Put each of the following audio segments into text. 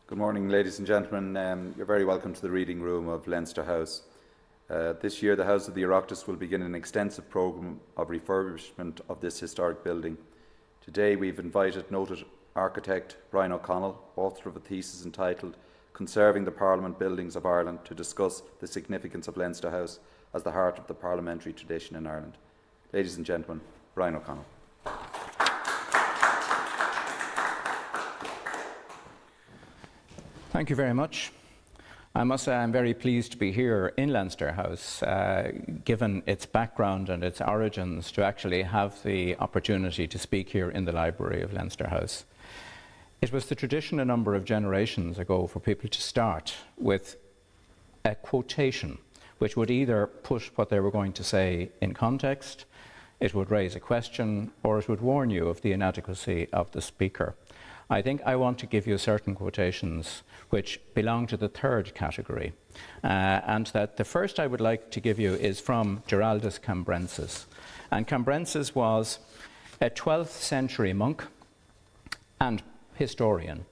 Good morning, ladies and gentlemen. You're very welcome to the reading room of Leinster House. This year, the House of the Oireachtas will begin an extensive programme of refurbishment of this historic building. Today, we've invited noted architect Brian O'Connell, author of a thesis entitled Conserving the Parliament Buildings of Ireland, to discuss the significance of Leinster House as the heart of the parliamentary tradition in Ireland. Ladies and gentlemen, Brian O'Connell. Thank you very much. I must say I'm very pleased to be here in Leinster House, given its background and its origins, to actually have the opportunity to speak here in the library of Leinster House. It was the tradition a number of generations ago for people to start with a quotation, which would either put what they were going to say in context, it would raise a question, or it would warn you of the inadequacy of the speaker. I think I want to give you certain quotations which belong to the third category. And that the first I would like to give you is from Giraldus Cambrensis. And Cambrensis was a 12th century monk and historian.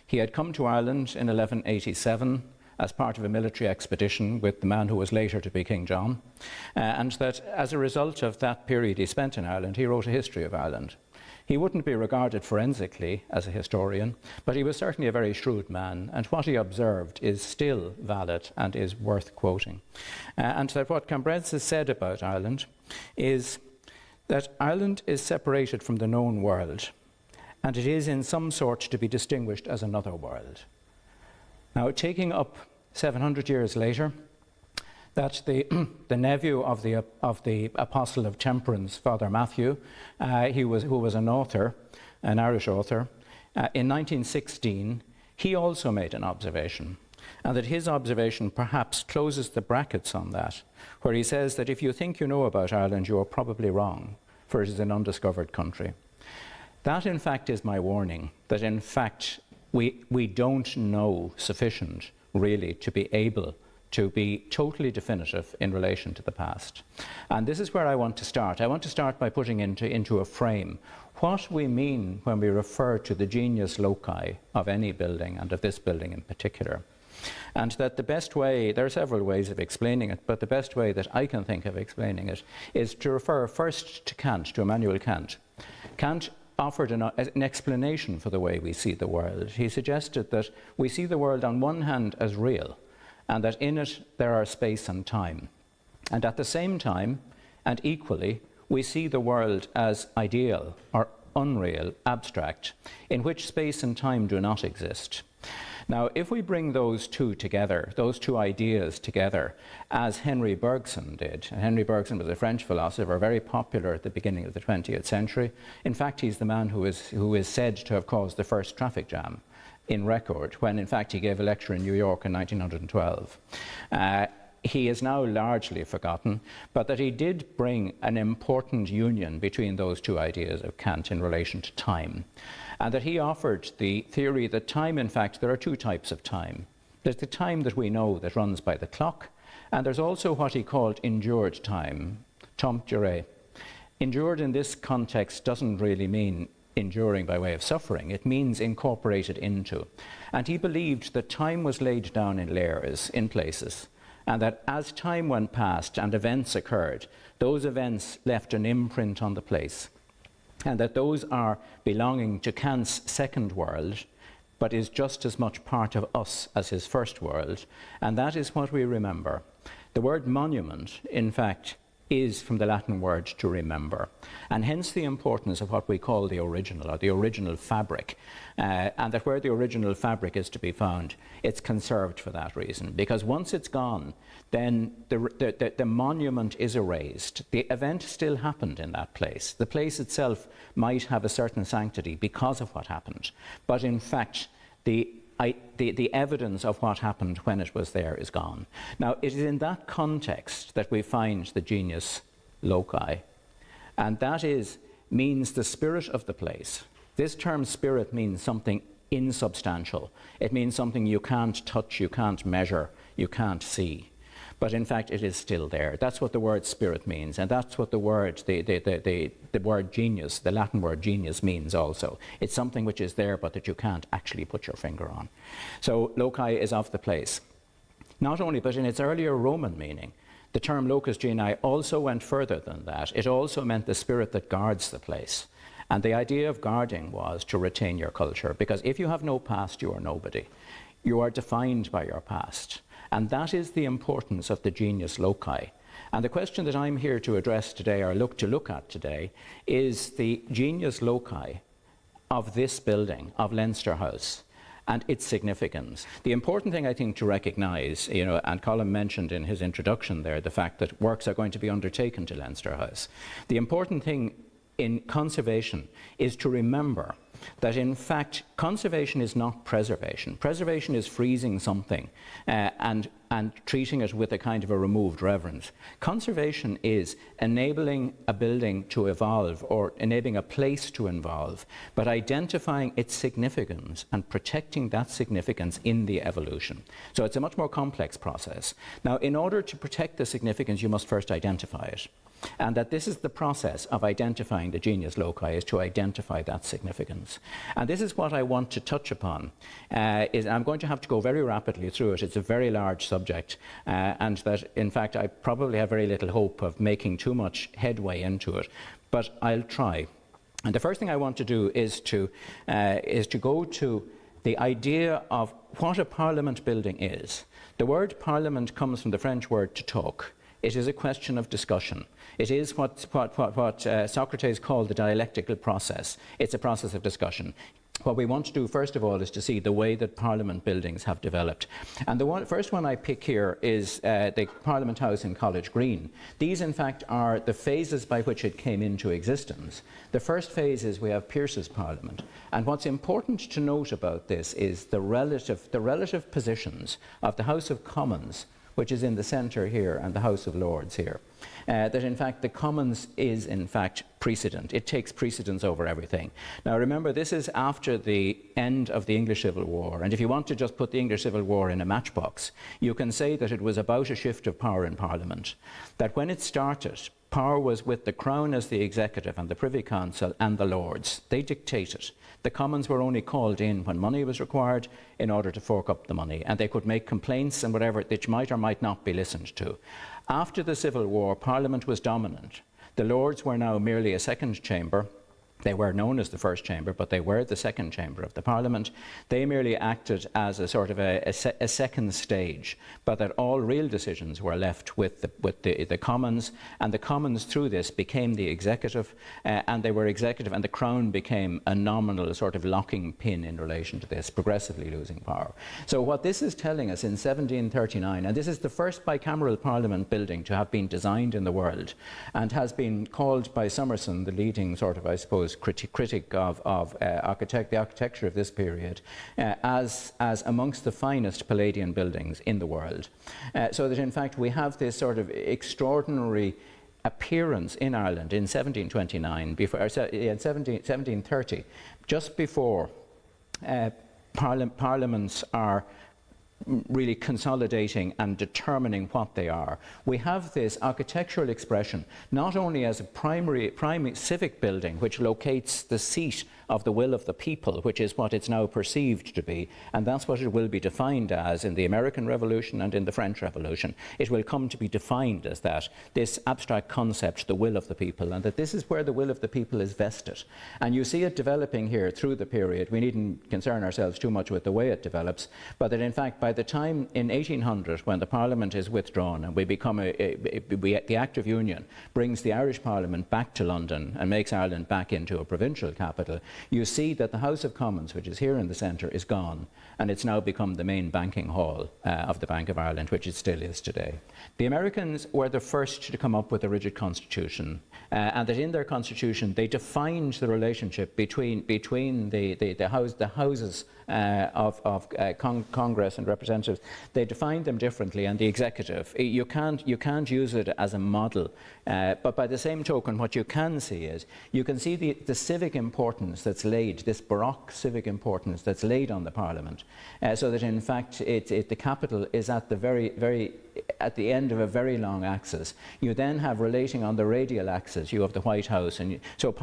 He had come to Ireland in 1187 as part of a military expedition with the man who was later to be King John. And that as a result of that period he spent in Ireland, he wrote a history of Ireland. He wouldn't be regarded forensically as a historian, but he was certainly a very shrewd man, and what he observed is still valid and is worth quoting. And that what Cambrensis said about Ireland is that Ireland is separated from the known world, and it is in some sort to be distinguished as another world. Now, taking up 700 years later, that the nephew of the Apostle of Temperance, Father Matthew, who was an author, an Irish author, in 1916, he also made an observation, and that his observation perhaps closes the brackets on that, where he says that if you think you know about Ireland, you are probably wrong, for it is an undiscovered country. That, in fact, is my warning, that in fact we don't know sufficient, really, to be able to be totally definitive in relation to the past. And this is where I want to start. I want to start by putting into a frame what we mean when we refer to the genius loci of any building, and of this building in particular. And that the best way, there are several ways of explaining it, but the best way that I can think of explaining it is to refer first to Kant, to Immanuel Kant. Kant offered an explanation for the way we see the world. He suggested that we see the world on one hand as real, and that in it there are space and time. And at the same time, and equally, we see the world as ideal or unreal, abstract, in which space and time do not exist. Now, if we bring those two together, those two ideas together, as Henry Bergson did, and Henry Bergson was a French philosopher, very popular at the beginning of the 20th century. In fact, he's the man who is said to have caused the first traffic jam in record, when in fact he gave a lecture in New York in 1912. He is now largely forgotten, but that he did bring an important union between those two ideas of Kant in relation to time. And that he offered the theory that time, in fact, there are two types of time. There's the time that we know that runs by the clock, and there's also what he called endured time, temps duré. Endured in this context doesn't really mean enduring by way of suffering, it means incorporated into. And he believed that time was laid down in layers, in places, and that as time went past and events occurred, those events left an imprint on the place, and that those are belonging to Kant's second world, but is just as much part of us as his first world, and that is what we remember. The word monument, in fact, is from the Latin word to remember, and hence the importance of what we call the original, or the original fabric, and that where the original fabric is to be found, it's conserved for that reason, because once it's gone, then the monument is erased. The event still happened in that place. The place itself might have a certain sanctity because of what happened, but in fact the evidence of what happened when it was there is gone. Now, it is in that context that we find the genius loci, and that means the spirit of the place. This term spirit means something insubstantial. It means something you can't touch, you can't measure, you can't see. but in fact it is still there. That's what the word spirit means, and that's what the word genius, the Latin word genius, means also. It's something which is there but that you can't actually put your finger on. So loci is of the place. Not only, but in its earlier Roman meaning, the term locus genii also went further than that. It also meant the spirit that guards the place. And the idea of guarding was to retain your culture, because if you have no past, you are nobody. You are defined by your past. And that is the importance of the genius loci. And the question that I'm here to address today, or look at today, is the genius loci of this building, of Leinster House, and its significance. The important thing, I think, to recognise, and Colin mentioned in his introduction there, the fact that works are going to be undertaken to Leinster House. The important thing in conservation is to remember that, in fact, conservation is not preservation. Preservation is freezing something and treating it with a kind of a removed reverence. Conservation is enabling a building to evolve, or enabling a place to evolve, but identifying its significance and protecting that significance in the evolution. So it's a much more complex process. Now, in order to protect the significance, you must first identify it. And that this is the process of identifying the genius loci, is to identify that significance. And this is what I want to touch upon. I'm going to have to go very rapidly through it. It's a very large subject, and that, in fact, I probably have very little hope of making too much headway into it, but I'll try. And the first thing I want to do is to go to the idea of what a parliament building is. The word parliament comes from the French word to talk. It is a question of discussion. It is what Socrates called the dialectical process. It's a process of discussion. What we want to do, first of all, is to see the way that Parliament buildings have developed. And the first one I pick here is the Parliament House in College Green. These, in fact, are the phases by which it came into existence. The first phase is we have Pearse's Parliament. And what's important to note about this is the relative positions of the House of Commons, which is in the centre here, and the House of Lords here. That in fact the Commons is in fact precedent. It takes precedence over everything. Now remember, this is after the end of the English Civil War, and if you want to just put the English Civil War in a matchbox, you can say that it was about a shift of power in Parliament. That when it started, power was with the Crown as the executive and the Privy Council and the Lords. They dictated. The Commons were only called in when money was required in order to fork up the money, and they could make complaints and whatever which might or might not be listened to. After the Civil War, Parliament was dominant. The Lords were now merely a second chamber. They were known as the first chamber, but they were the second chamber of the Parliament. They merely acted as a sort of a second stage, but that all real decisions were left with the Commons, and the Commons through this became the executive, and they were executive, and the Crown became a nominal sort of locking pin in relation to this, progressively losing power. So what this is telling us in 1739, and this is the first bicameral Parliament building to have been designed in the world, and has been called by Summerson, the leading sort of, I suppose, critic of the architecture of this period, as amongst the finest Palladian buildings in the world. So that in fact we have this sort of extraordinary appearance in Ireland in 1729, in 1730, just before parliaments are really consolidating and determining what they are. We have this architectural expression not only as a primary civic building which locates the seat of the will of the people, which is what it's now perceived to be, and that's what it will be defined as in the American Revolution and in the French Revolution. It will come to be defined as that, this abstract concept, the will of the people, and that this is where the will of the people is vested. And you see it developing here through the period. We needn't concern ourselves too much with the way it develops, but that in fact by the time in 1800, when the Parliament is withdrawn and we become the Act of Union brings the Irish Parliament back to London and makes Ireland back into a provincial capital, you see that the House of Commons, which is here in the centre, is gone, and it's now become the main banking hall of the Bank of Ireland, which it still is today. The Americans were the first to come up with a rigid constitution, and that in their constitution they defined the relationship between the houses of Congress and representatives. They defined them differently, and the executive. You can't use it as a model, but by the same token, what you can see is you can see the civic importance that's laid, this Baroque civic importance that's laid on the Parliament, so that in fact the capital is at the very at the end of a very long axis. You then have relating on the radial axis, you have the White House. And so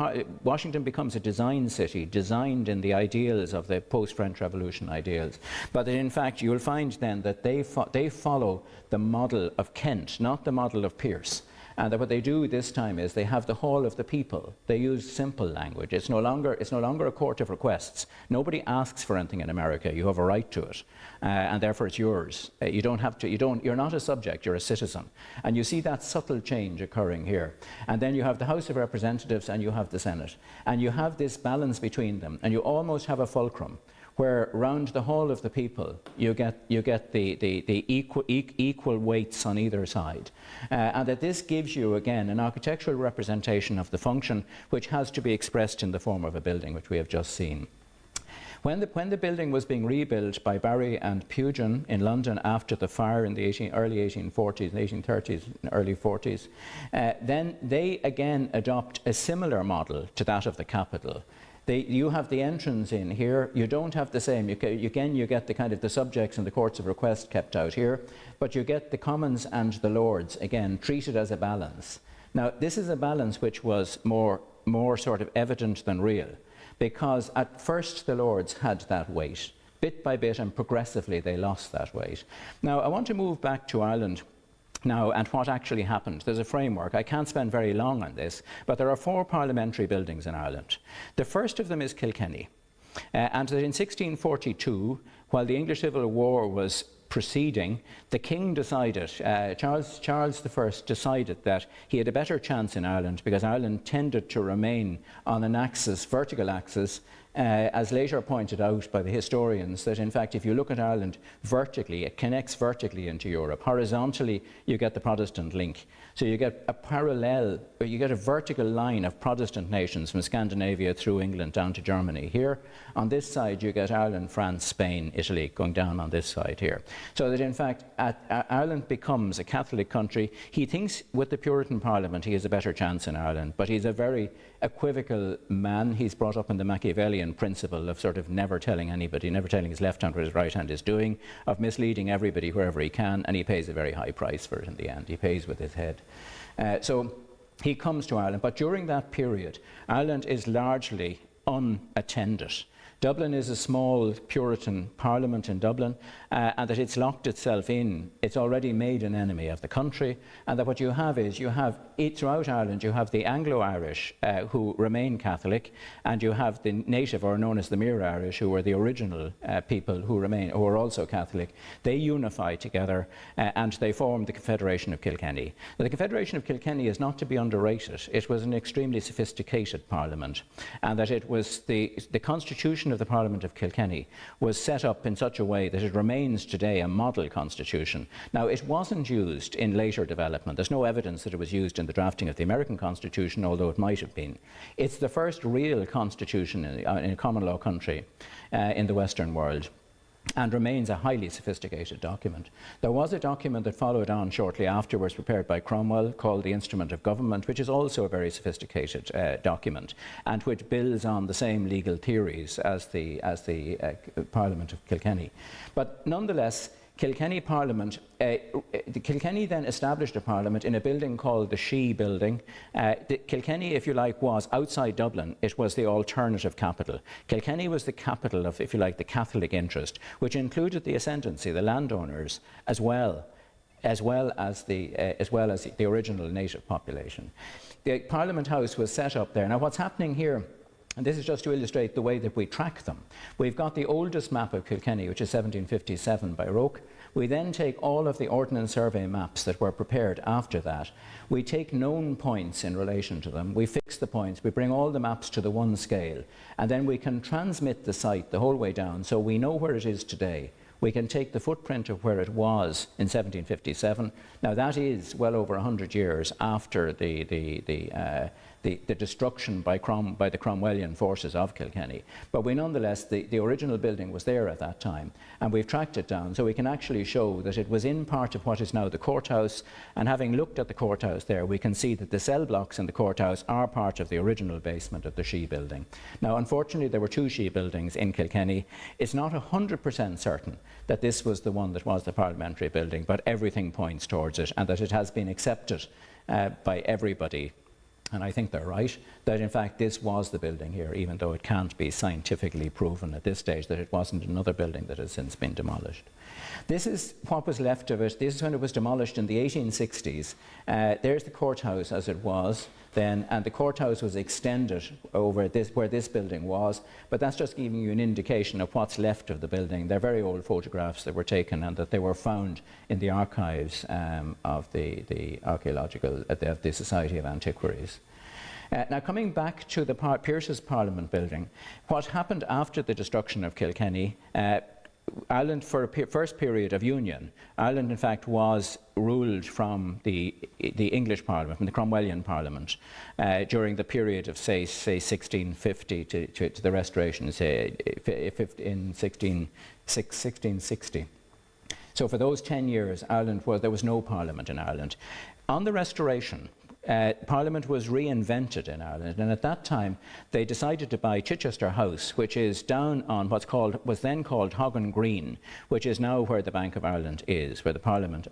Washington becomes a design city, designed in the ideals of the post-French Revolution ideals. But in fact, you'll find then that they follow the model of Kent, not the model of Pearse. And that what they do this time is they have the hall of the people. They use simple language. It's no longer a court of requests. Nobody asks for anything in America. You have a right to it, and therefore it's yours. You're not a subject. You're a citizen. And you see that subtle change occurring here. And then you have the House of Representatives and you have the Senate, and you have this balance between them, and you almost have a fulcrum, where round the hall of the people you get the equal weights on either side. And that this gives you, again, an architectural representation of the function which has to be expressed in the form of a building, which we have just seen. When the building was being rebuilt by Barry and Pugin in London after the fire in the early 1840s, 1830s, early 40s, then they again adopt a similar model to that of the Capitol. You have the entrance in here. You don't have the same. You get the kind of the subjects and the courts of request kept out here, but you get the Commons and the Lords again treated as a balance. Now, this is a balance which was more sort of evident than real, because at first the Lords had that weight. Bit by bit and progressively they lost that weight. Now, I want to move back to Ireland now, and what actually happened. There's a framework. I can't spend very long on this, but there are 4 parliamentary buildings in Ireland. The first of them is Kilkenny, and that in 1642, while the English Civil War was proceeding, the King decided, Charles I decided that he had a better chance in Ireland because Ireland tended to remain on an axis, vertical axis, as later pointed out by the historians, that in fact if you look at Ireland vertically, it connects vertically into Europe. Horizontally, you get the Protestant link. So you get a parallel, you get a vertical line of Protestant nations from Scandinavia through England down to Germany. Here, on this side, you get Ireland, France, Spain, Italy, going down on this side here. So that in fact, Ireland becomes a Catholic country. He thinks with the Puritan Parliament he has a better chance in Ireland, but he's a very equivocal man. He's brought up in the Machiavellian principle of sort of never telling anybody, never telling his left hand what his right hand is doing, of misleading everybody wherever he can, and he pays a very high price for it in the end. He pays with his head. So he comes to Ireland, but during that period, Ireland is largely unattended. Dublin is a small Puritan parliament in Dublin, and that it's locked itself in. It's already made an enemy of the country, and that what you have is, throughout Ireland, you have the Anglo-Irish who remain Catholic, and you have the native, or known as the Mere Irish, who are the original people who are also Catholic. They unify together, and they form the Confederation of Kilkenny. Now, the Confederation of Kilkenny is not to be underrated. It was an extremely sophisticated parliament, and that it was the constitution of the Parliament of Kilkenny was set up in such a way that it remains today a model constitution. Now, it wasn't used in later development. There's no evidence that it was used in the drafting of the American Constitution, although it might have been. It's the first real constitution in a common law country in the Western world, and remains a highly sophisticated document. There was a document that followed on shortly afterwards, prepared by Cromwell, called the Instrument of Government, which is also a very sophisticated document, and which builds on the same legal theories as the Parliament of Kilkenny. But nonetheless, Kilkenny Parliament, Kilkenny then established a parliament in a building called the She Building. Kilkenny, if you like, was outside Dublin. It was the alternative capital. Kilkenny was the capital of, if you like, the Catholic interest, which included the ascendancy, the landowners, as well as the original native population. The Parliament House was set up there. Now, what's happening here, and this is just to illustrate the way that we track them. We've got the oldest map of Kilkenny, which is 1757 by Roke. We then take all of the Ordnance Survey maps that were prepared after that. We take known points in relation to them. We fix the points. We bring all the maps to the one scale. And then we can transmit the site the whole way down, so we know where it is today. We can take the footprint of where it was in 1757. Now, that is well over 100 years after the the destruction by the Cromwellian forces of Kilkenny. But we nonetheless, the original building was there at that time, and we've tracked it down so we can actually show that it was in part of what is now the courthouse. And having looked at the courthouse there, we can see that the cell blocks in the courthouse are part of the original basement of the She building. Now, unfortunately, there were two She buildings in Kilkenny. It's not 100% certain that this was the one that was the parliamentary building, but everything points towards it, and that it has been accepted by everybody, and I think they're right, that in fact this was the building here, even though it can't be scientifically proven at this stage that it wasn't another building that has since been demolished. This is what was left of it. This is when it was demolished in the 1860s. There's the courthouse as it was then, and the courthouse was extended over where this building was, but that's just giving you an indication of what's left of the building. They're very old photographs that were taken and that they were found in the archives of the archaeological, of the Society of Antiquaries. Now, coming back to the Pearse's Parliament building, what happened after the destruction of Kilkenny, Ireland, for a first period of union, Ireland in fact was ruled from the English Parliament, from the Cromwellian Parliament, during the period of say 1650 to the Restoration, say in 1660. So for those 10 years, there was no Parliament in Ireland. On the Restoration, Parliament was reinvented in Ireland, and at that time they decided to buy Chichester House, which is down on was then called Hoggan Green, which is now where the Bank of Ireland is, where the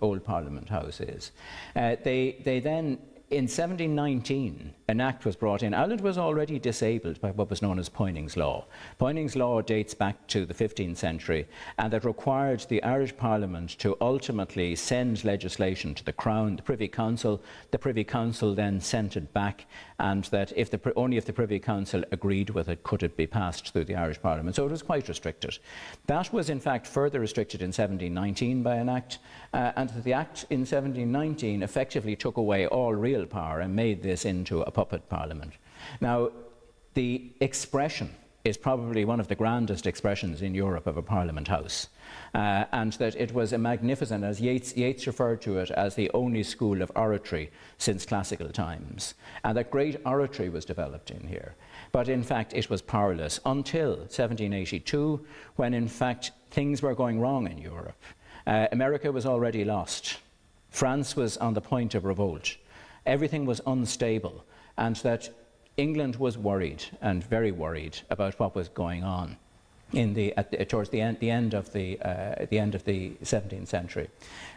old Parliament House is. They then, in 1719, an act was brought in. Ireland was already disabled by what was known as Poyning's Law. Poyning's Law dates back to the 15th century, and it required the Irish Parliament to ultimately send legislation to the Crown, the Privy Council. The Privy Council then sent it back, and that only if the Privy Council agreed with it could it be passed through the Irish Parliament. So it was quite restricted. That was in fact further restricted in 1719 by an act, and the act in 1719 effectively took away all real power and made this into a puppet parliament. Now, the expression is probably one of the grandest expressions in Europe of a parliament house, and that it was a magnificent, as Yeats referred to it as the only school of oratory since classical times, and that great oratory was developed in here. But in fact it was powerless until 1782, when in fact things were going wrong in Europe. America was already lost. France was on the point of revolt. Everything was unstable, and that England was worried, and very worried, about what was going on towards the end of the 17th century,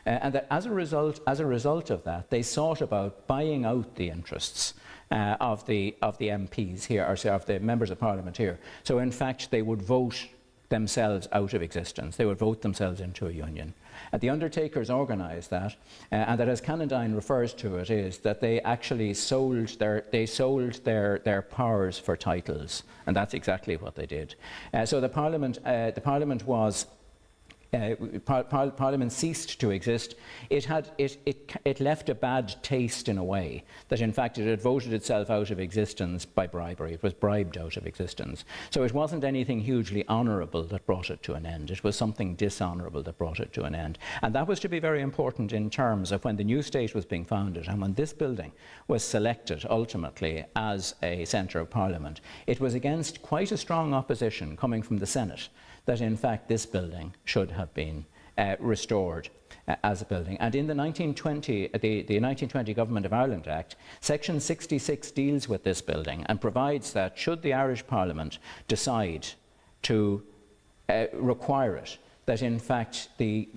and that as a result of that, they sought about buying out the interests of the MPs here, or of the members of Parliament here. So in fact, they would vote themselves out of existence. They would vote themselves into a union. The Undertakers organised that, and that, as Canondine refers to it, is that they actually sold their powers for titles, and that's exactly what they did. So the Parliament was. Parliament ceased to exist. It left a bad taste in a way, that in fact it had voted itself out of existence by bribery. It was bribed out of existence. So it wasn't anything hugely honourable that brought it to an end. It was something dishonourable that brought it to an end. And that was to be very important in terms of when the new state was being founded, and when this building was selected ultimately as a centre of Parliament. It was against quite a strong opposition coming from the Senate that in fact this building should have been restored as a building. And in the 1920 Government of Ireland Act, Section 66 deals with this building and provides that should the Irish Parliament decide to require it, that in fact the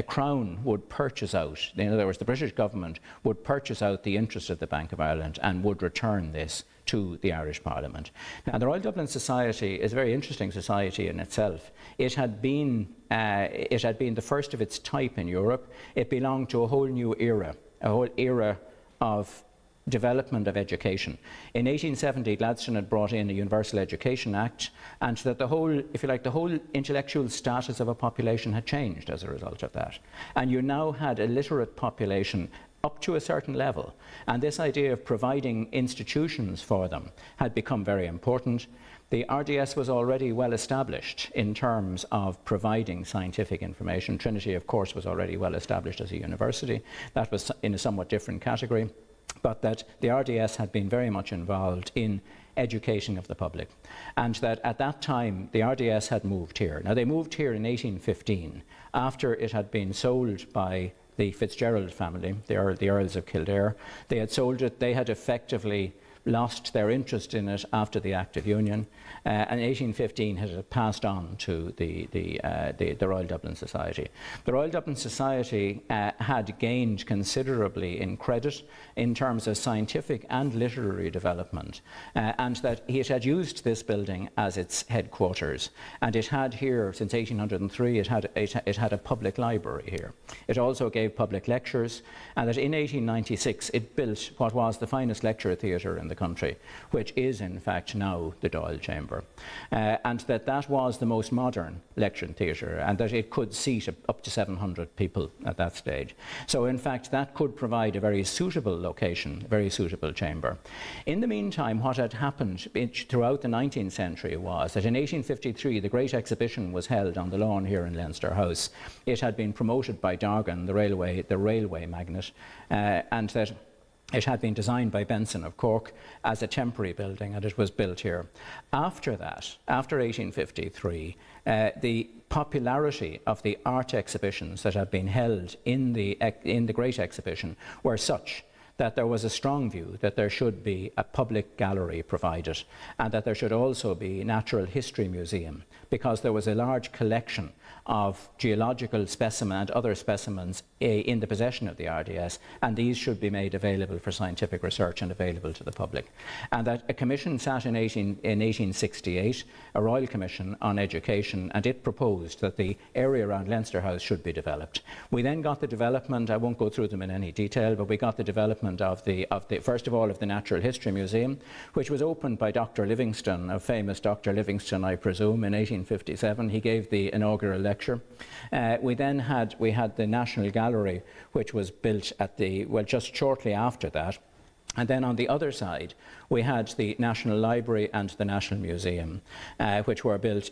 Crown would purchase out, in other words, the British government would purchase out the interest of the Bank of Ireland and would return this to the Irish Parliament. Now, the Royal Dublin Society is a very interesting society in itself. It had been the first of its type in Europe. It belonged to a whole new era, a whole era of development of education. In 1870, Gladstone had brought in a Universal Education Act, and that the whole, if you like, the whole intellectual status of a population had changed as a result of that. And you now had a literate population up to a certain level, and this idea of providing institutions for them had become very important. The RDS was already well established in terms of providing scientific information. Trinity, of course, was already well established as a university. That was in a somewhat different category. but that the RDS had been very much involved in education of the public, and that at that time the RDS had moved here. Now, they moved here in 1815 after it had been sold by the Fitzgerald family, the Earls of Kildare. They had sold it. They had effectively lost their interest in it after the Act of Union, and in 1815 had passed on to the Royal Dublin Society. The Royal Dublin Society had gained considerably in credit in terms of scientific and literary development, and that it had used this building as its headquarters, and it had here since 1803 it had a public library here. It also gave public lectures, and that in 1896 it built what was the finest lecture theatre in the country, which is in fact now the Dáil Chamber, and that was the most modern lecture theatre, and that it could seat up to 700 people at that stage. So in fact that could provide a very suitable location, a very suitable chamber. In the meantime, what had happened throughout the 19th century was that in 1853 the Great Exhibition was held on the lawn here in Leinster House. It had been promoted by Dargan, the railway magnate, and that it had been designed by Benson of Cork as a temporary building, and it was built here. After that, after 1853, the popularity of the art exhibitions that had been held in the Great Exhibition were such that there was a strong view that there should be a public gallery provided, and that there should also be a natural history museum, because there was a large collection of geological specimens and other specimens in the possession of the RDS, and these should be made available for scientific research and available to the public. And that a commission sat in 1868, a Royal Commission on Education, and it proposed that the area around Leinster House should be developed. We then got the development, I won't go through them in any detail, but we got the development of the first of all of the Natural History Museum, which was opened by Dr. Livingstone, a famous Dr. Livingstone, I presume, in 1857. He gave the inaugural lecture. We had the National Gallery, which was built just shortly after that. And then on the other side, we had the National Library and the National Museum, which were built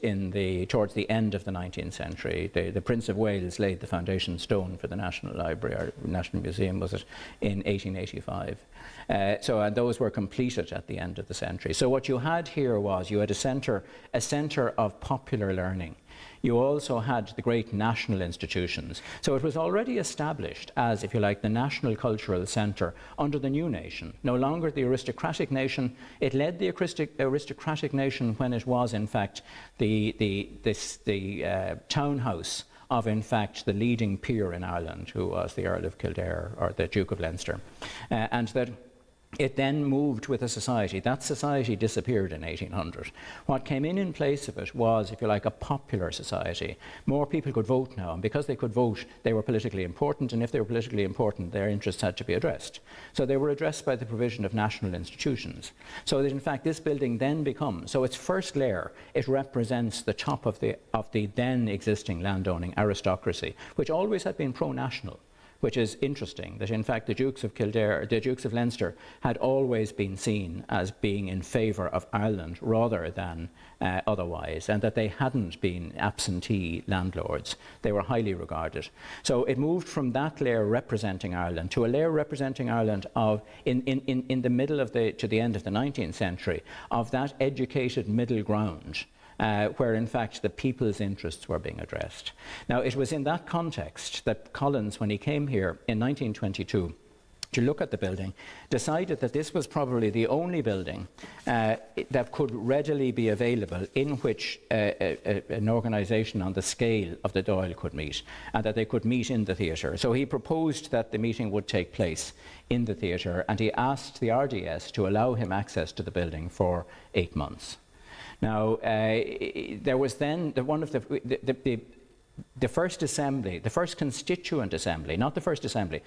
towards the end of the 19th century. The Prince of Wales laid the foundation stone for the National Library, or National Museum, was it, in 1885. And those were completed at the end of the century. So what you had here was you had a centre of popular learning. You also had the great national institutions. So it was already established as, if you like, the national cultural centre under the new nation. No longer the aristocratic nation. It led the aristocratic nation when it was, in fact, the townhouse of, in fact, the leading peer in Ireland, who was the Earl of Kildare, or the Duke of Leinster. And that it then moved with a society. That society disappeared in 1800. What came in place of it was, if you like, a popular society. More people could vote now, and because they could vote, they were politically important, and if they were politically important, their interests had to be addressed. So they were addressed by the provision of national institutions. So that, in fact, this building then becomes, so its first layer, it represents the top of the then existing landowning aristocracy, which always had been pro-national. Which is interesting, that in fact the Dukes of Leinster had always been seen as being in favour of Ireland rather than otherwise, and that they hadn't been absentee landlords. They were highly regarded. So it moved from that layer representing Ireland to a layer representing Ireland in the middle to the end of the 19th century, of that educated middle ground, where in fact the people's interests were being addressed. Now, it was in that context that Collins, when he came here in 1922 to look at the building, decided that this was probably the only building that could readily be available in which an organisation on the scale of the Dáil could meet, and that they could meet in the theatre. So he proposed that the meeting would take place in the theatre, and he asked the RDS to allow him access to the building for 8 months. Now, there was then the first assembly, the first constituent assembly, not the first assembly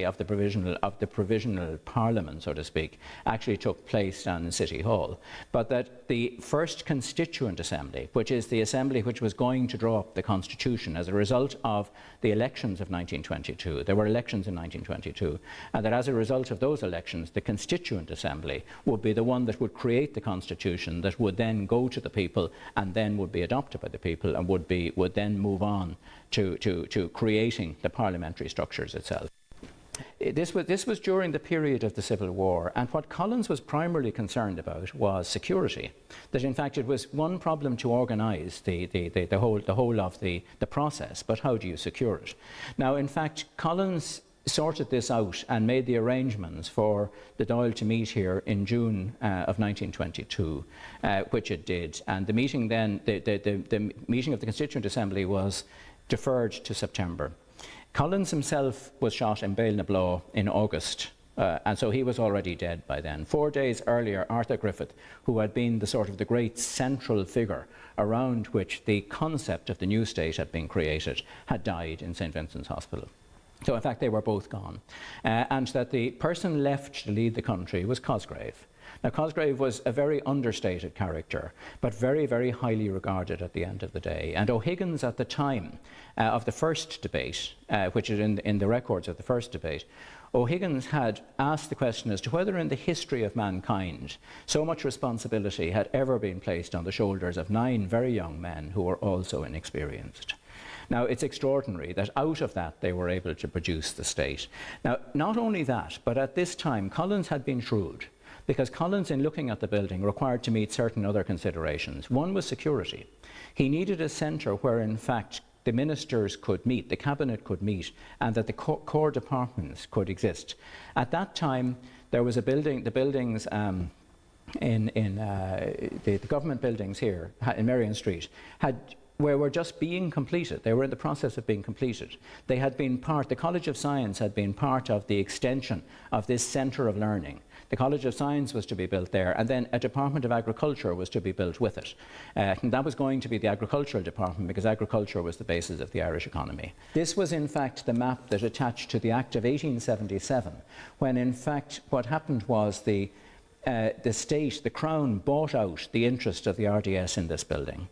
of the provisional parliament, so to speak, actually took place down in City Hall. But that the first constituent assembly, which is the assembly which was going to draw up the constitution as a result of the elections of 1922, there were elections in 1922, and that as a result of those elections, the constituent assembly would be the one that would create the constitution that would then go to the people and then would be adopted by the people and would then move on to creating the parliamentary structures itself. this was during the period of the Civil War, and what Collins was primarily concerned about was security. That in fact it was one problem to organise the whole of the process, but how do you secure it? Now, in fact, Collins sorted this out and made the arrangements for the Dáil to meet here in June of 1922, which it did. And the meeting then, the meeting of the Constituent Assembly was deferred to September. Collins himself was shot in Bailnablaw in August, and so he was already dead by then. 4 days earlier, Arthur Griffith, who had been the sort of the great central figure around which the concept of the new state had been created, had died in St. Vincent's Hospital. So in fact they were both gone, and that the person left to lead the country was Cosgrave. Now Cosgrave was a very understated character, but very, very highly regarded at the end of the day. And O'Higgins at the time of the first debate, which is in the records of the first debate, O'Higgins had asked the question as to whether in the history of mankind so much responsibility had ever been placed on the shoulders of 9 very young men who were also inexperienced. Now, it's extraordinary that out of that they were able to produce the state. Now, not only that, but at this time, Collins had been shrewd, because Collins, in looking at the building, required to meet certain other considerations. One was security. He needed a centre where, in fact, the ministers could meet, the cabinet could meet, and that the core departments could exist. At that time, there was a building, the buildings the government buildings here in Merrion Street were just being completed. They were in the process of being completed. They had been the College of Science had been part of the extension of this centre of learning. The College of Science was to be built there, and then a Department of Agriculture was to be built with it. And that was going to be the agricultural department, because agriculture was the basis of the Irish economy. This was in fact the map that attached to the Act of 1877, when in fact what happened was the state, the Crown, bought out the interest of the RDS in this building.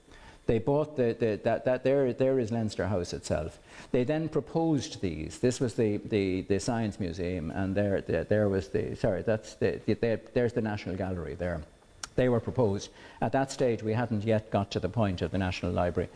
They bought there is Leinster House itself. They then proposed these. This was the Science Museum, and there was there's the National Gallery there. They were proposed. At that stage, we hadn't yet got to the point of the National Library.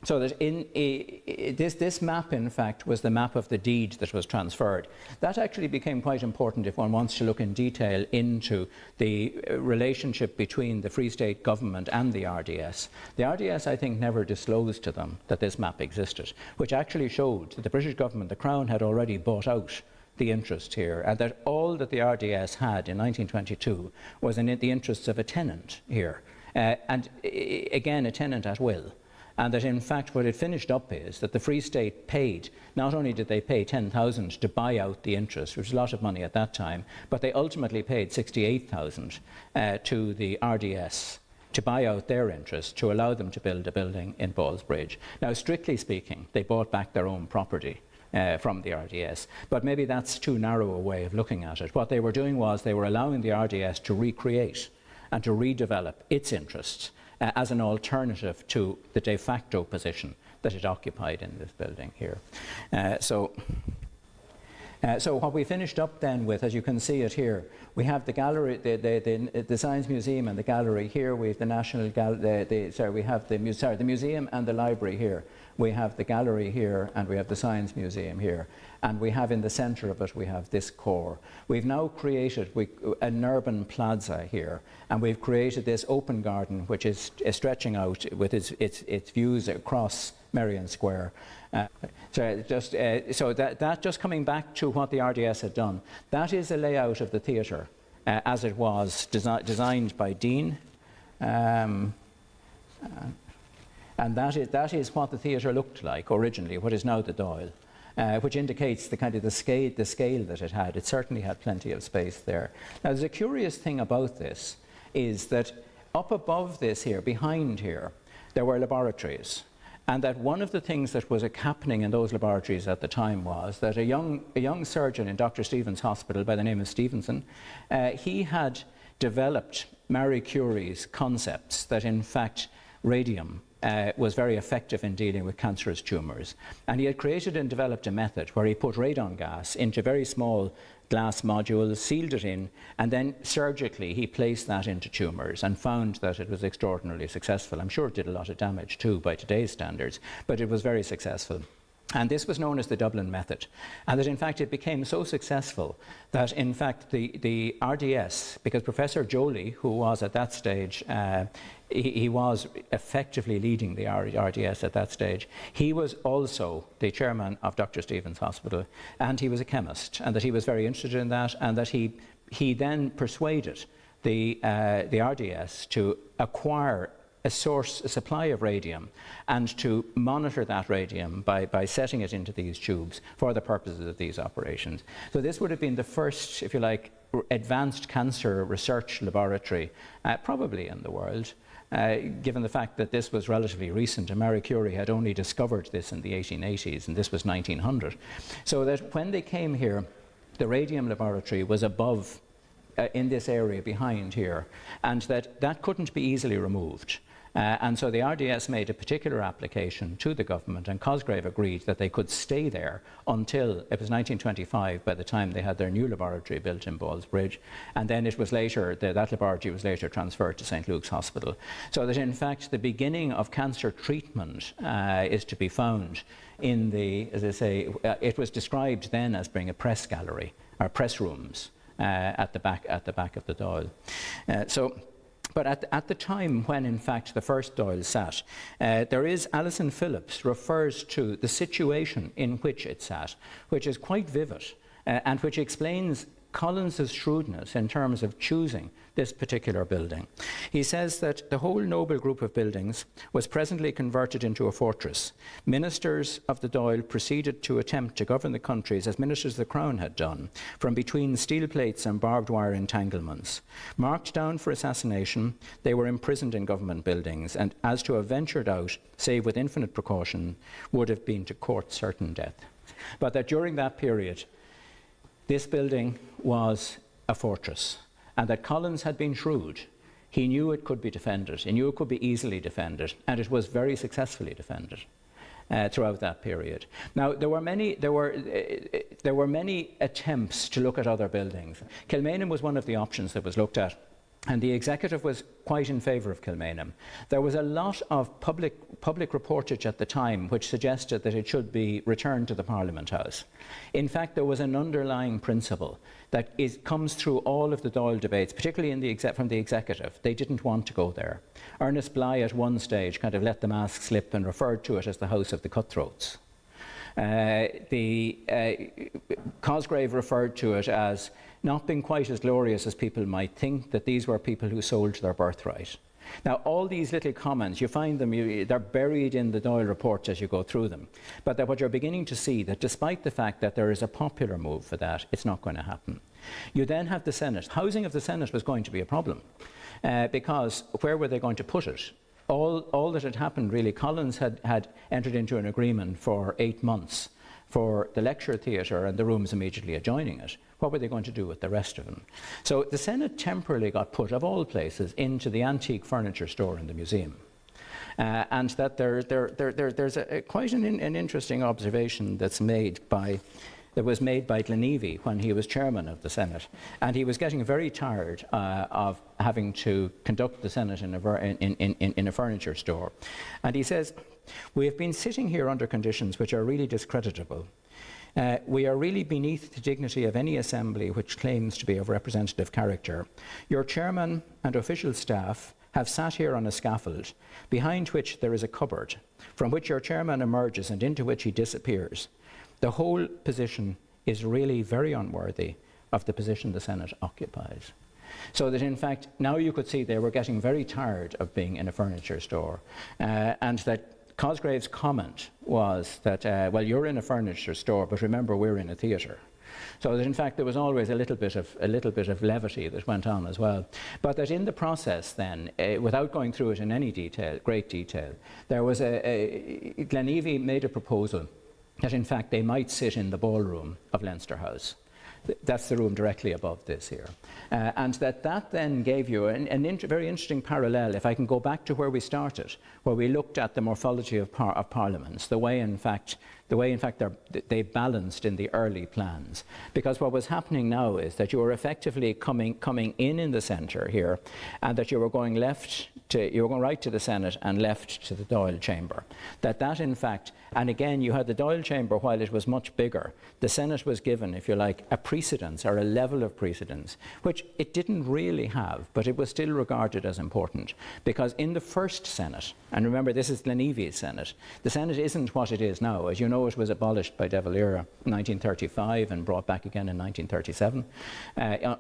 So that this map, in fact, was the map of the deed that was transferred. That actually became quite important if one wants to look in detail into the relationship between the Free State government and the RDS. The RDS, I think, never disclosed to them that this map existed, which actually showed that the British government, the Crown, had already bought out the interest here, and that all that the RDS had in 1922 was in the interests of a tenant here, and again, a tenant at will. And that in fact what it finished up is that the Free State paid, not only did they pay 10,000 to buy out the interest, which was a lot of money at that time, but they ultimately paid 68,000 to the RDS to buy out their interest, to allow them to build a building in Ballsbridge. Now, strictly speaking, they bought back their own property from the RDS, but maybe that's too narrow a way of looking at it. What they were doing was they were allowing the RDS to recreate and to redevelop its interests as an alternative to the de facto position that it occupied in this building here. So what we finished up then with, as you can see it here, we have the gallery, the Science Museum and the gallery here. We have the National we have the museum and the library here. We have the gallery here, and we have the Science Museum here. And we have in the centre of it, we have this core. We've now created an urban plaza here, and we've created this open garden, which is stretching out with its views across Merrion Square. So that just coming back to what the RDS had done, that is a layout of the theatre as it was designed by Dean. And that is what the theatre looked like originally, what is now the Dáil, which indicates the kind of the scale that it had. It certainly had plenty of space there. Now, there's a curious thing about this, is that up above this here, behind here, there were laboratories. And that one of the things that was happening in those laboratories at the time was that a young surgeon in Dr. Stevens' hospital by the name of Stevenson, he had developed Marie Curie's concepts that in fact radium was very effective in dealing with cancerous tumours. And he had created and developed a method where he put radon gas into very small glass modules, sealed it in, and then surgically he placed that into tumours and found that it was extraordinarily successful. I'm sure it did a lot of damage too by today's standards, but it was very successful. And this was known as the Dublin method. And that in fact it became so successful that in fact the RDS, because Professor Joly, who was at that stage, he was effectively leading the RDS at that stage, he was also the chairman of Dr. Stephen's Hospital, and he was a chemist, and that he was very interested in that, and that he then persuaded the RDS to acquire a supply of radium, and to monitor that radium by setting it into these tubes for the purposes of these operations. So this would have been the first, if you like, advanced cancer research laboratory, probably in the world, given the fact that this was relatively recent, and Marie Curie had only discovered this in the 1880s, and this was 1900. So that when they came here, the radium laboratory was above, in this area behind here, and that couldn't be easily removed. And so the RDS made a particular application to the government, and Cosgrave agreed that they could stay there until it was 1925, by the time they had their new laboratory built in Ballsbridge. And then it was later, that laboratory was later transferred to St. Luke's Hospital. So that in fact the beginning of cancer treatment is to be found in the, as I say, it was described then as being a press gallery, or press rooms at the back of the Dáil. But at the time when, in fact, the first Dáil sat, there is, Alison Phillips refers to the situation in which it sat, which is quite vivid, and which explains Collins's shrewdness in terms of choosing this particular building. He says that the whole noble group of buildings was presently converted into a fortress. Ministers of the Dáil proceeded to attempt to govern the countries as ministers of the Crown had done, from between steel plates and barbed wire entanglements. Marked down for assassination, they were imprisoned in government buildings, and as to have ventured out, save with infinite precaution, would have been to court certain death. But that during that period, this building was a fortress, and that Collins had been shrewd. He knew it could be defended. He knew it could be easily defended, and it was very successfully defended throughout that period. Now, there were many attempts to look at other buildings. Kilmainham was one of the options that was looked at, and the executive was quite in favour of Kilmainham. There was a lot of public reportage at the time which suggested that it should be returned to the Parliament House. In fact, there was an underlying principle that comes through all of the Dáil debates, particularly from the executive. They didn't want to go there. Ernest Bligh at one stage kind of let the mask slip and referred to it as the House of the Cutthroats. Cosgrave referred to it as not being quite as glorious as people might think, that these were people who sold their birthright. Now, all these little comments, you find them, they're buried in the Dáil reports as you go through them. But that what you're beginning to see, that despite the fact that there is a popular move for that, it's not going to happen. You then have the Senate. Housing of the Senate was going to be a problem, because where were they going to put it? All that had happened, really, Collins had entered into an agreement for 8 months for the lecture theatre and the rooms immediately adjoining it. What were they going to do with the rest of them? So the Senate temporarily got put, of all places, into the antique furniture store in the museum. And that there's quite an interesting observation that was made by Glenavy when he was chairman of the Senate, and he was getting very tired of having to conduct the Senate in a furniture store. And he says, "We have been sitting here under conditions which are really discreditable. We are really beneath the dignity of any assembly which claims to be of representative character. Your chairman and official staff have sat here on a scaffold, behind which there is a cupboard, from which your chairman emerges and into which he disappears. The whole position is really very unworthy of the position the Senate occupies." So that in fact, now you could see they were getting very tired of being in a furniture store, and that Cosgrave's comment was that, well, you're in a furniture store, but remember, we're in a theatre. So that in fact there was always a little bit of levity that went on as well. But that in the process then, without going through it in any great detail, there was Glenavy made a proposal that in fact they might sit in the ballroom of Leinster House. That's the room directly above this here. And that then gave you a very interesting parallel, if I can go back to where we started, where we looked at the morphology of parliaments, the way in fact they balanced in the early plans. Because what was happening now is that you were effectively coming in the centre here, and that you were going right to the Senate and left to the Dáil chamber. That in fact, and again you had the Dáil chamber, while it was much bigger, the Senate was given, if you like, a precedence or a level of precedence, which it didn't really have, but it was still regarded as important. Because in the first Senate, and remember this is Glenevy's Senate, the Senate isn't what it is now. As you know, it was abolished by De Valera in 1935 and brought back again in 1937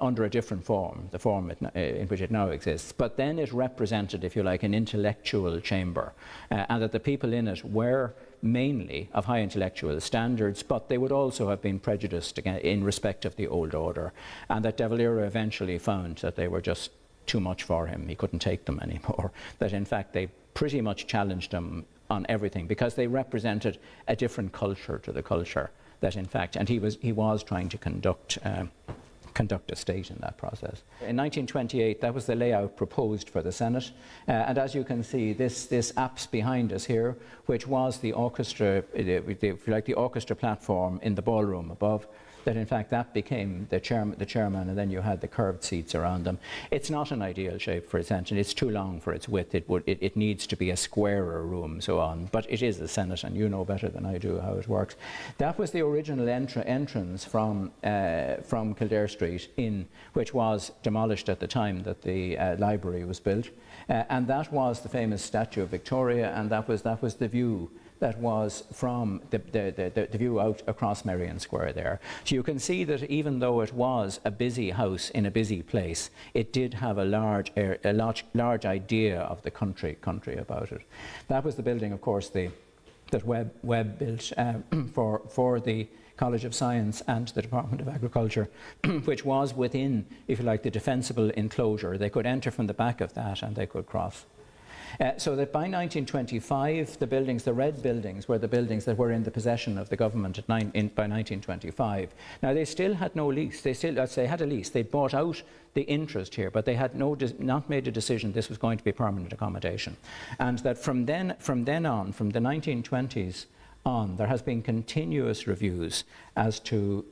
under a different form, the form in which it now exists. But then it represented, if you like, an intellectual chamber, and that the people in it were mainly of high intellectual standards, but they would also have been prejudiced in respect of the old order, and that De Valera eventually found that they were just too much for him. He couldn't take them anymore. That in fact they pretty much challenged him on everything, because they represented a different culture to the culture that in fact, and he was trying to conduct a state in that process. In 1928, that was the layout proposed for the Senate, and as you can see, this apse behind us here, which was the orchestra, if you like, the orchestra platform in the ballroom above, that in fact that became the chairman, and then you had the curved seats around them. It's not an ideal shape for its engine. It's too long for its width. It needs to be a squarer room, so on. But it is the Senate, and you know better than I do how it works. That was the original entrance from Kildare Street in, which was demolished at the time that the library was built, and that was the famous statue of Victoria, and that was the view. That was from the view out across Merrion Square there. So you can see that even though it was a busy house in a busy place, it did have a large idea of the country about it. That was the building, of course, that Webb built for the College of Science and the Department of Agriculture, which was within, if you like, the defensible enclosure. They could enter from the back of that and they could cross. So that by 1925, the red buildings were the buildings that were in the possession of the government by 1925. Now, they still had no lease. They had a lease. They bought out the interest here, but they had not made a decision this was going to be permanent accommodation. And that from then on, from the 1920s on, there has been continuous reviews as to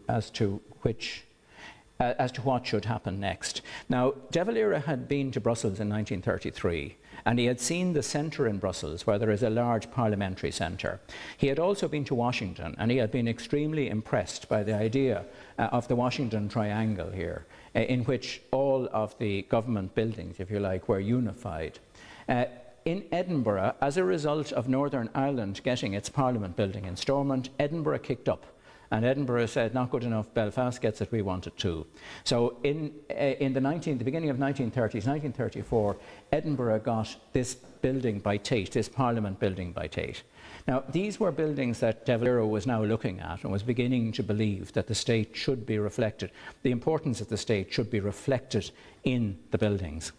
what should happen next. Now, De Valera had been to Brussels in 1933, and he had seen the centre in Brussels, where there is a large parliamentary centre. He had also been to Washington, and he had been extremely impressed by the idea of the Washington Triangle here, in which all of the government buildings, if you like, were unified. In Edinburgh, as a result of Northern Ireland getting its Parliament building in Stormont, Edinburgh kicked up. And Edinburgh said, not good enough, Belfast gets it, we want it too. So in the beginning of 1930s, 1934, Edinburgh got this building by Tate, this Parliament building by Tate. Now, these were buildings that De Valera was now looking at and was beginning to believe that the state should be reflected, the importance of the state should be reflected in the buildings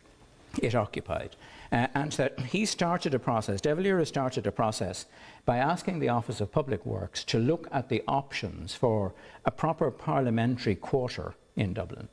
it occupied. And that he started a process, De Valera started a process by asking the Office of Public Works to look at the options for a proper parliamentary quarter in Dublin.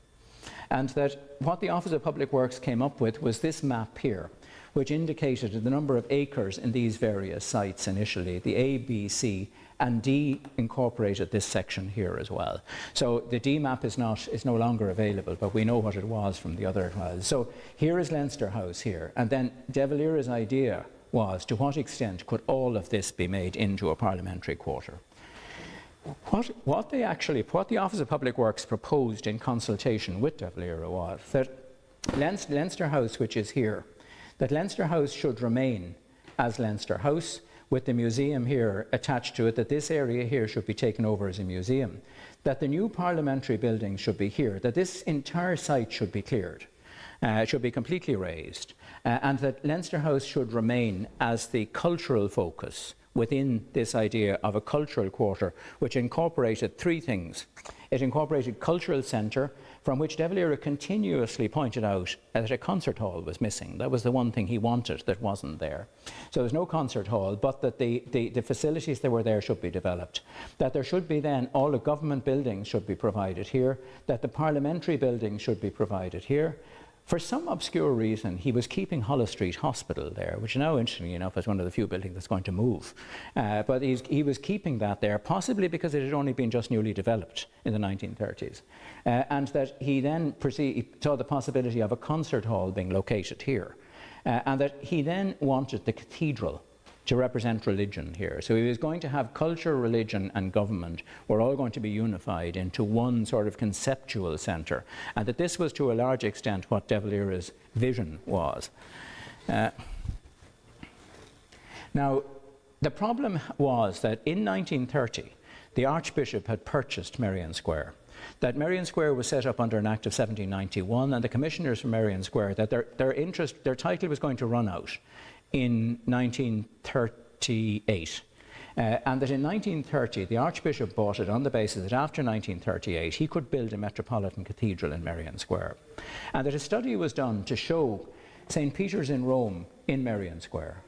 And that what the Office of Public Works came up with was this map here, which indicated the number of acres in these various sites initially, the A, B, C, and D incorporated this section here as well. So the D map is no longer available, but we know what it was from the other files. So here is Leinster House here, and then De Valera's idea was, to what extent could all of this be made into a parliamentary quarter? What the Office of Public Works proposed in consultation with De Valera was that Leinster House, which is here, that Leinster House should remain as Leinster House, with the museum here attached to it, that this area here should be taken over as a museum, that the new parliamentary building should be here, that this entire site should be cleared, should be completely razed, and that Leinster House should remain as the cultural focus within this idea of a cultural quarter, which incorporated three things. It incorporated cultural centre, from which De Valera continuously pointed out that a concert hall was missing. That was the one thing he wanted that wasn't there. So there's no concert hall, but that the facilities that were there should be developed. That there should be then all the government buildings should be provided here, that the parliamentary buildings should be provided here. For some obscure reason, he was keeping Holles Street Hospital there, which now, interestingly enough, is one of the few buildings that's going to move. But he was keeping that there, possibly because it had only been just newly developed in the 1930s. And that he then saw the possibility of a concert hall being located here. And that he then wanted the cathedral to represent religion here. So he was going to have culture, religion and government were all going to be unified into one sort of conceptual centre, and that this was to a large extent what De Valera's vision was. Now, the problem was that in 1930, the Archbishop had purchased Merrion Square. That Merrion Square was set up under an Act of 1791, and the commissioners for Merrion Square, that their title was going to run out in 1938. And that in 1930, the Archbishop bought it on the basis that after 1938, he could build a metropolitan cathedral in Merrion Square. And that a study was done to show St. Peter's in Rome in Merrion Square.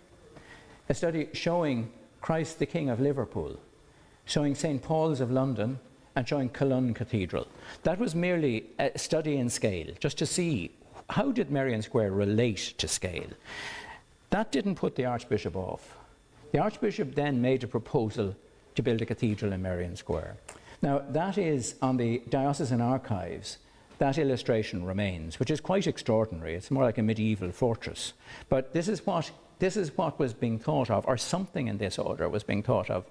A study showing Christ the King of Liverpool, showing St. Paul's of London, and showing Cologne Cathedral. That was merely a study in scale, just to see how did Merrion Square relate to scale. That didn't put the Archbishop off. The Archbishop then made a proposal to build a cathedral in Merrion Square. Now, that is on the diocesan archives. That illustration remains, which is quite extraordinary. It's more like a medieval fortress. But this is what was being thought of, or something in this order was being thought of.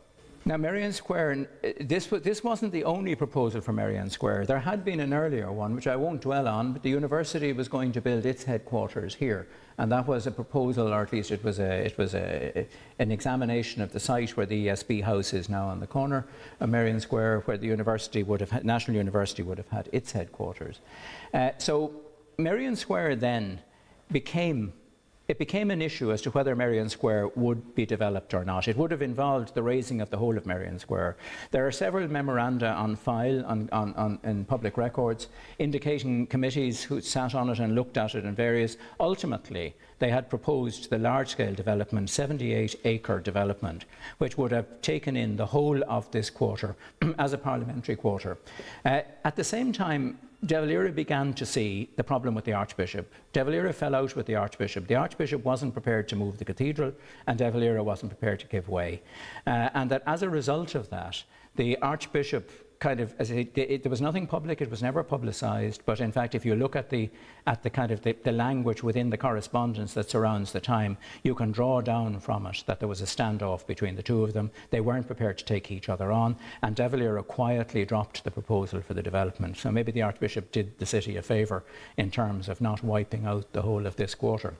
Now, Merrion Square, this wasn't the only proposal for Merrion Square. There had been an earlier one, which I won't dwell on, but the university was going to build its headquarters here. And that was a proposal, or at least it was an examination of the site where the ESB house is now on the corner of Merrion Square, where the university would have had, National University would have had its headquarters. So Merrion Square then became an issue as to whether Merrion Square would be developed or not. It would have involved the raising of the whole of Merrion Square. There are several memoranda on file in public records indicating committees who sat on it and looked at it and various. Ultimately, they had proposed the large-scale development, 78-acre development, which would have taken in the whole of this quarter as a parliamentary quarter. At the same time, De Valera began to see the problem with the Archbishop. De Valera fell out with the Archbishop. The Archbishop wasn't prepared to move the cathedral, and De Valera wasn't prepared to give way. And that as a result of that, the Archbishop there was nothing public, it was never publicised, but in fact, if you look at the language within the correspondence that surrounds the time, you can draw down from it that there was a standoff between the two of them. They weren't prepared to take each other on, and De Valera quietly dropped the proposal for the development. So maybe the Archbishop did the city a favour in terms of not wiping out the whole of this quarter.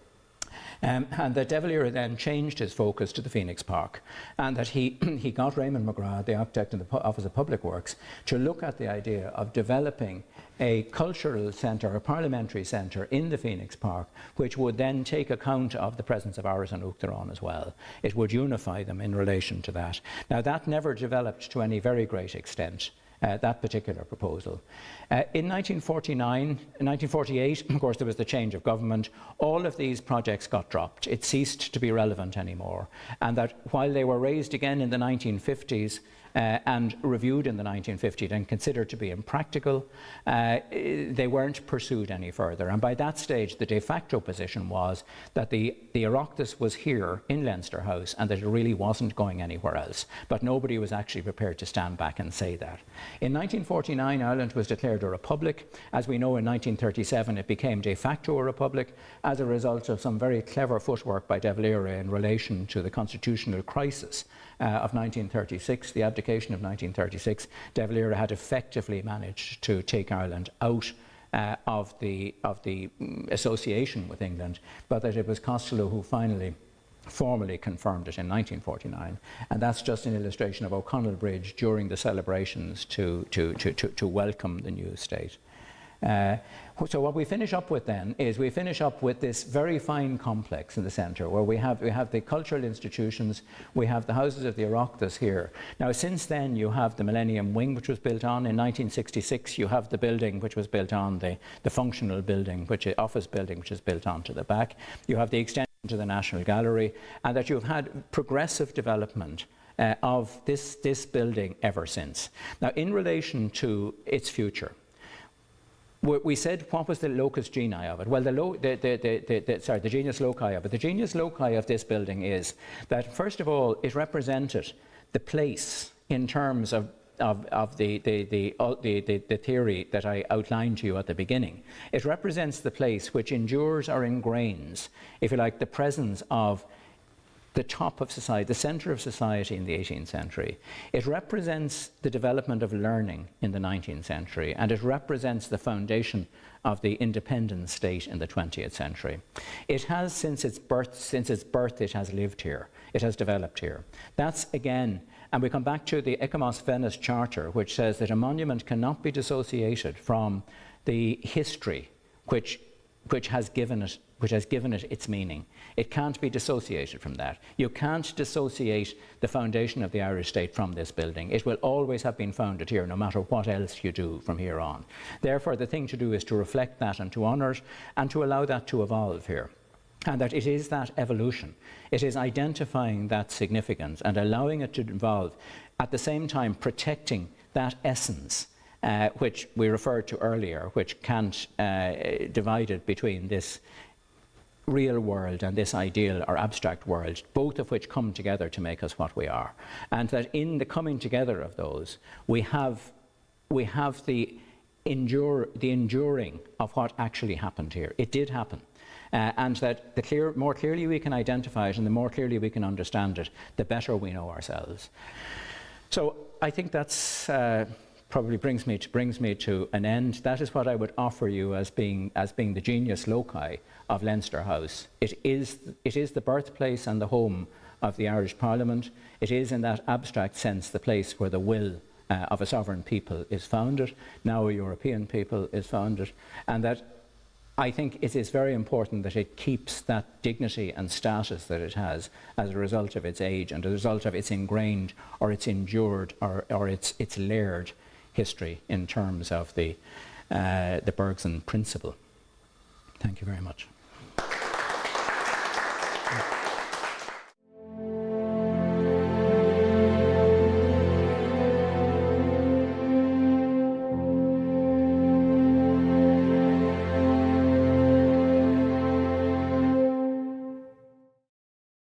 And that De Valera then changed his focus to the Phoenix Park, and that he got Raymond McGrath, the architect in the Office of Public Works, to look at the idea of developing a cultural centre, a parliamentary centre in the Phoenix Park, which would then take account of the presence of Áras an Uachtaráin as well. It would unify them in relation to that. Now, that never developed to any very great extent. That particular proposal. In 1948, of course, there was the change of government. All of these projects got dropped. It ceased to be relevant anymore. And that while they were raised again in the 1950s, and reviewed in the 1950s and considered to be impractical, they weren't pursued any further. And by that stage, the de facto position was that the Oireachtas was here in Leinster House and that it really wasn't going anywhere else. But nobody was actually prepared to stand back and say that. In 1949, Ireland was declared a republic. As we know, in 1937, it became de facto a republic as a result of some very clever footwork by De Valera in relation to the constitutional crisis of 1936, the abdication of 1936. De Valera had effectively managed to take Ireland out of the association with England, but that it was Costello who finally formally confirmed it in 1949, and that's just an illustration of O'Connell Bridge during the celebrations to welcome the new state. So what we finish up with then is we finish up with this very fine complex in the centre where we have the cultural institutions, we have the houses of the Oireachtas here. Now since then you have the Millennium Wing, which was built on in 1966, you have the building which was built on, the functional building, office building, which is built onto the back. You have the extension to the National Gallery, and that you've had progressive development of this building ever since. Now in relation to its future, we said, what was the locus genii of it? Well, the genius loci of it. The genius loci of this building is that, first of all, it represented the place in terms of the theory that I outlined to you at the beginning. It represents the place which endures or ingrains, if you like, the presence of the top of society, the centre of society in the 18th century. It represents the development of learning in the 19th century, and it represents the foundation of the independent state in the 20th century. It has, since its birth, it has lived here. It has developed here. That's again, and we come back to the Ecumos Venice Charter, which says that a monument cannot be dissociated from the history which has given it its meaning. It can't be dissociated from that. You can't dissociate the foundation of the Irish state from this building. It will always have been founded here, no matter what else you do from here on. Therefore, the thing to do is to reflect that and to honour it and to allow that to evolve here. And that it is that evolution. It is identifying that significance and allowing it to evolve, at the same time protecting that essence which we referred to earlier, which can't divide it between this real world and this ideal or abstract world, both of which come together to make us what we are. And that in the coming together of those, we have the enduring of what actually happened here. It did happen. And that the more clearly we can identify it and the more clearly we can understand it, the better we know ourselves. So I think that's probably brings me to an end. That is what I would offer you as being the genius loci of Leinster House. It is the birthplace and the home of the Irish Parliament. It is, in that abstract sense, the place where the will of a sovereign people is founded, now a European people is founded, and that I think it is very important that it keeps that dignity and status that it has as a result of its age and as a result of its ingrained or its endured or its layered history in terms of the Bergson principle. Thank you very much.